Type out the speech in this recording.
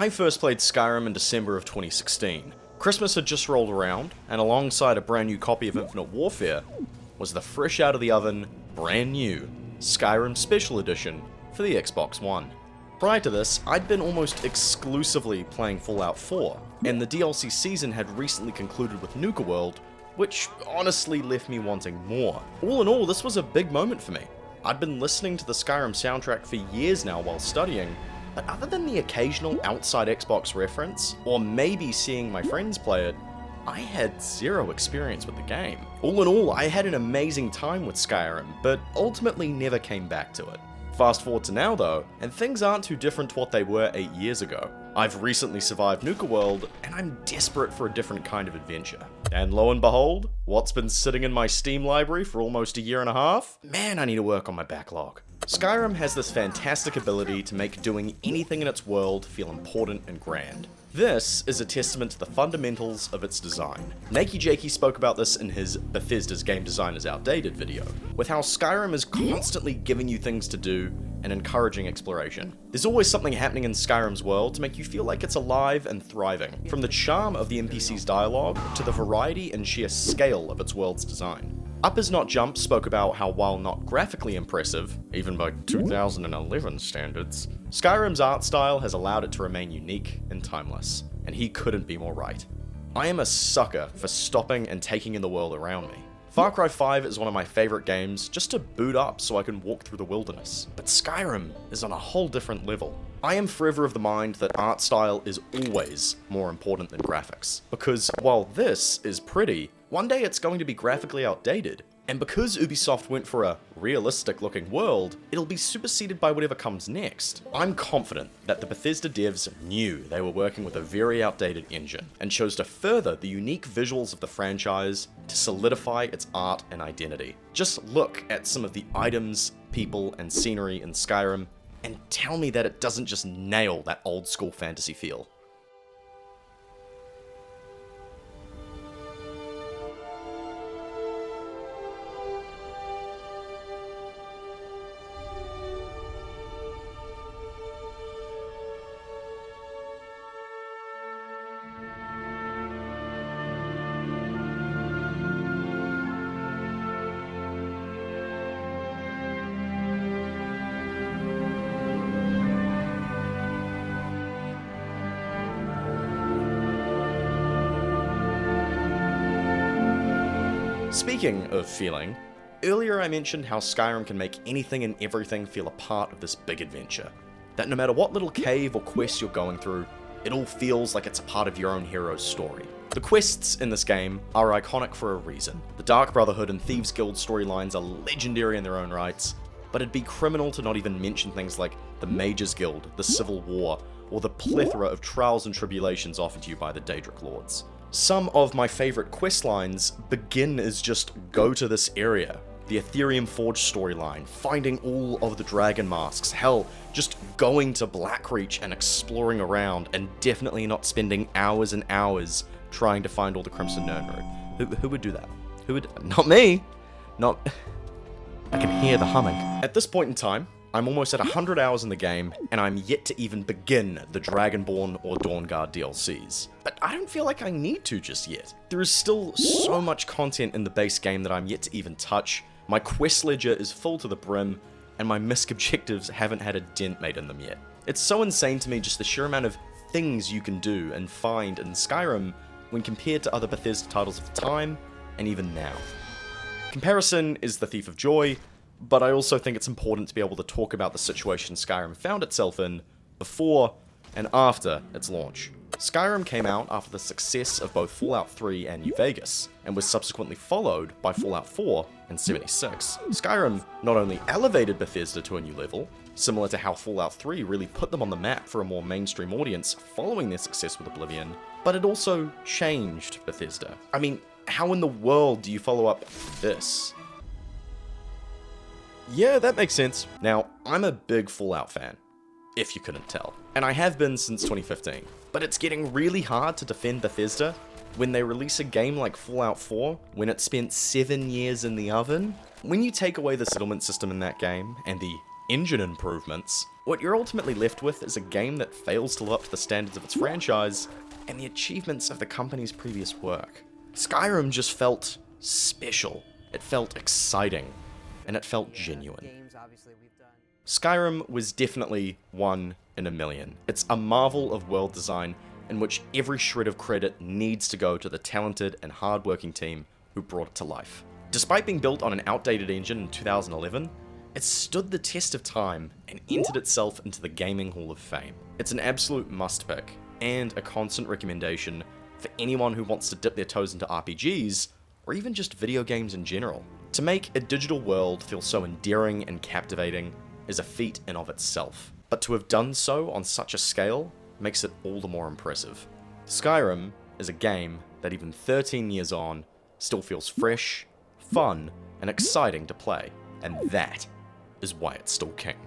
I first played Skyrim in December of 2016. Christmas had just rolled around, and alongside a brand new copy of Infinite Warfare was the fresh out of the oven, brand new Skyrim Special Edition for the Xbox One. Prior to this, I'd been almost exclusively playing Fallout 4, and the DLC season had recently concluded with Nuka World, which honestly left me wanting more. All in all, this was a big moment for me. I'd been listening to the Skyrim soundtrack for years now while studying, but other than the occasional outside Xbox reference, or maybe seeing my friends play it, I had zero experience with the game. All in all, I had an amazing time with Skyrim, but ultimately never came back to it. Fast forward to now though, and things aren't too different to what they were 8 years ago. I've recently survived Nuka World, and I'm desperate for a different kind of adventure. And lo and behold, what's been sitting in my Steam library for almost a year and a half? Man, I need to work on my backlog. Skyrim has this fantastic ability to make doing anything in its world feel important and grand. This is a testament to the fundamentals of its design. Nakey Jakey spoke about this in his Bethesda's Game Design is Outdated video, with how Skyrim is constantly giving you things to do and encouraging exploration. There's always something happening in Skyrim's world to make you feel like it's alive and thriving, from the charm of the NPC's dialogue to the variety and sheer scale of its world's design. Up Is Not Jump spoke about how while not graphically impressive, even by 2011 standards, Skyrim's art style has allowed it to remain unique and timeless, and he couldn't be more right. I am a sucker for stopping and taking in the world around me. Far Cry 5 is one of my favorite games just to boot up so I can walk through the wilderness, but Skyrim is on a whole different level. I am forever of the mind that art style is always more important than graphics, because while this is pretty, one day it's going to be graphically outdated. And because Ubisoft went for a realistic looking world, it'll be superseded by whatever comes next. I'm confident that the Bethesda devs knew they were working with a very outdated engine, and chose to further the unique visuals of the franchise to solidify its art and identity. Just look at some of the items, people, and scenery in Skyrim, and tell me that it doesn't just nail that old school fantasy feel. Speaking of feeling, earlier I mentioned how Skyrim can make anything and everything feel a part of this big adventure. That no matter what little cave or quest you're going through, it all feels like it's a part of your own hero's story. The quests in this game are iconic for a reason. The Dark Brotherhood and Thieves Guild storylines are legendary in their own rights, but it'd be criminal to not even mention things like the Mages Guild, the Civil War, or the plethora of trials and tribulations offered to you by the Daedric Lords. Some of my favorite quest lines begin as just go to this area. The Ethereum Forge storyline, finding all of the dragon masks, hell, just going to Blackreach and exploring around, and definitely not spending hours and hours trying to find all the Crimson Nirnroot. Who would do that? Who would? Not me! Not... I can hear the humming. At this point in time, I'm almost at 100 hours in the game, and I'm yet to even begin the Dragonborn or Dawnguard DLCs. But I don't feel like I need to just yet. There is still so much content in the base game that I'm yet to even touch. My quest ledger is full to the brim, and my misc objectives haven't had a dent made in them yet. It's so insane to me just the sheer amount of things you can do and find in Skyrim when compared to other Bethesda titles of the time, and even now. Comparison is the thief of joy, but I also think it's important to be able to talk about the situation Skyrim found itself in before and after its launch. Skyrim came out after the success of both Fallout 3 and New Vegas, and was subsequently followed by Fallout 4 and 76. Skyrim not only elevated Bethesda to a new level, similar to how Fallout 3 really put them on the map for a more mainstream audience following their success with Oblivion, but it also changed Bethesda. I mean, how in the world do you follow up this? Yeah, that makes sense. Now, I'm a big Fallout fan, if you couldn't tell, and I have been since 2015, but it's getting really hard to defend Bethesda when they release a game like Fallout 4 when it spent 7 years in the oven. When you take away the settlement system in that game, and the engine improvements, What you're ultimately left with is a game that fails to live up to the standards of its franchise and the achievements of the company's previous work. Skyrim just felt special, it felt exciting, and it felt genuine. Skyrim was definitely one in a million. It's a marvel of world design in which every shred of credit needs to go to the talented and hardworking team who brought it to life. Despite being built on an outdated engine in 2011, it stood the test of time and entered itself into the Gaming Hall of Fame. It's an absolute must-pick, and a constant recommendation for anyone who wants to dip their toes into RPGs, or even just video games in general. To make a digital world feel so endearing and captivating is a feat in of itself, but to have done so on such a scale makes it all the more impressive. Skyrim is a game that even 13 years on still feels fresh, fun, and exciting to play, and that is why it's still king.